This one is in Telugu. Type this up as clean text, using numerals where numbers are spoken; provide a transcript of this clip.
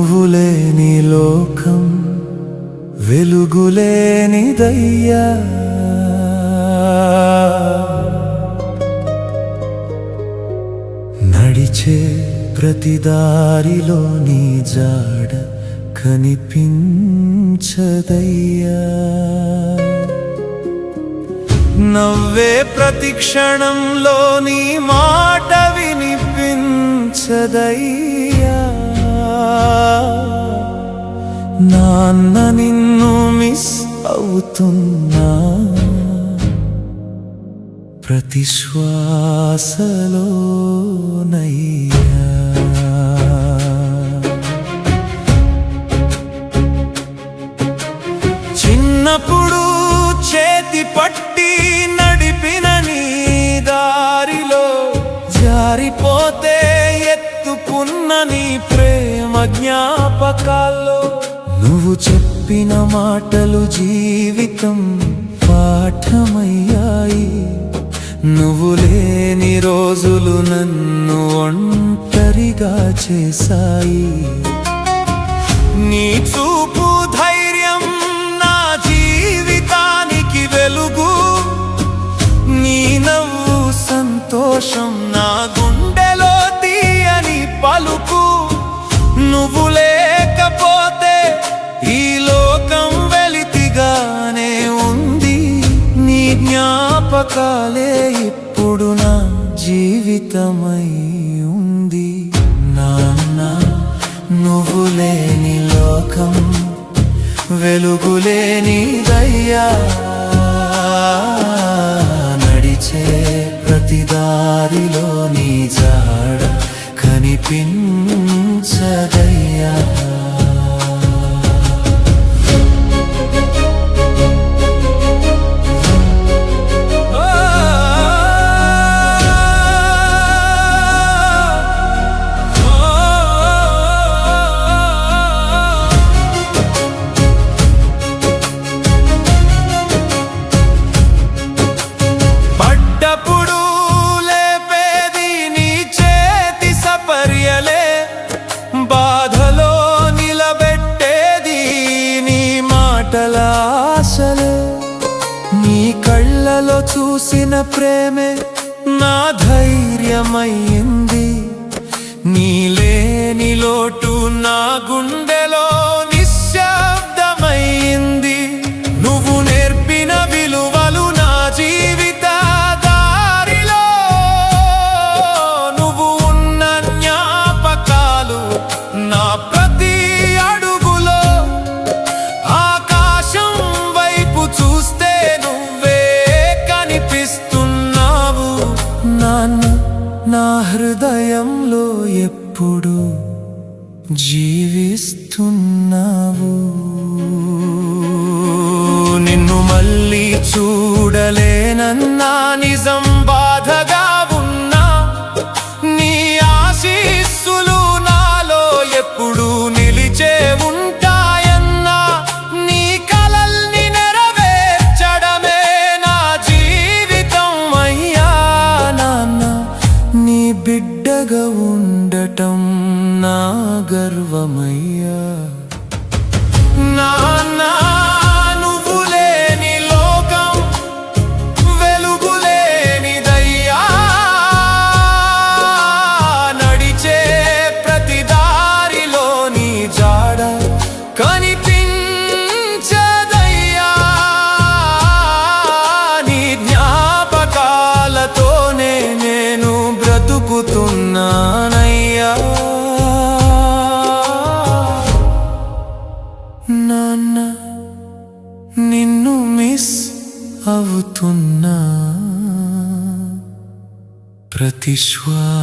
నువ్వు లేని లోకం వెలుగులేనిదయ్యా. నడిచే ప్రతి దారిలో నీ జాడ కనిపించదయ్యా. నవ్వే ప్రతి క్షణంలో నీ మాట వినిపించదయ్యా. నాన్న నిన్ను మిస్ అవుతున్నా ప్రతి శ్వాసలోనయ్యా. చిన్నప్పుడు చేతి పట్టి నడిపిన నీ దారిలో జారిపోతే ఎత్తుకున్న నీ ప్రేమ జ్ఞాపకాల్లో నువ్వు చెప్పిన మాటలు జీవితం పాఠమయ్యాయి. నువ్వు లేని రోజులు నన్ను ఒంటరిగా చేశాయి. నీ చూపు ధైర్యం నా జీవితానికి వెలుగు. నీ నవ్వు సంతోషం నా గుండెలో తీయని పలుకు. నువ్వు లేకపోతే ఈ లోకం వెలితిగానే ఉంది. నీ జ్ఞాపకాలే ఇప్పుడు నా జీవితమై ఉంది. నాన్న నువ్వు లేని లోకం వెలుగులేనిదయ్యా. నడిచే ప్రతి దారిలో నీ జాడ కనిపించదయ్యా. బాధలో నిలబెట్టేది నీ మాటలాసలే. నీ కళ్ళలో చూసిన ప్రేమే నా ధైర్యమయ్యింది. నీ లేని లోటు నా గుండెలో నిశ్శబ్దమయ్యింది. నువ్వు నేర్పిన విలువలు నా జీవిత దారిలో. నువ్వు ఉన్న జ్ఞాపకాలు నా ప్రతి అడుగులో. ఆకాశం వైపు చూస్తే నువ్వే కనిపిస్తున్నావు. నాన్న నా హృదయంలో ఎప్పుడు జీవిస్తున్నావు. నిన్ను మళ్ళీ చూడలేనన్నా నిజం బాధగా ఉన్నా. నీ ఆశీస్సులు నాలో ఎప్పుడు నిలిచే ఉంటాయన్నా. నీ కలల్ని నెరవేర్చడమే నా జీవితం అయ్యా. నాన్న నీ బిడ్డగా ఉండటం నా గర్వమయ్యా. నాన్న నువ్వు లేని లోకం వెలుగులేనిదయ్యా. నడిచే ప్రతి దారిలో నీ జాడ కనిపించదయ్యా. నీ జ్ఞాపకాలతోనే నేను బ్రతుకుతున్నానయ్యా. నాన్న నిన్ను మిస్ అవుతున్నా ప్రతి శ్వాసలోనయ్యా.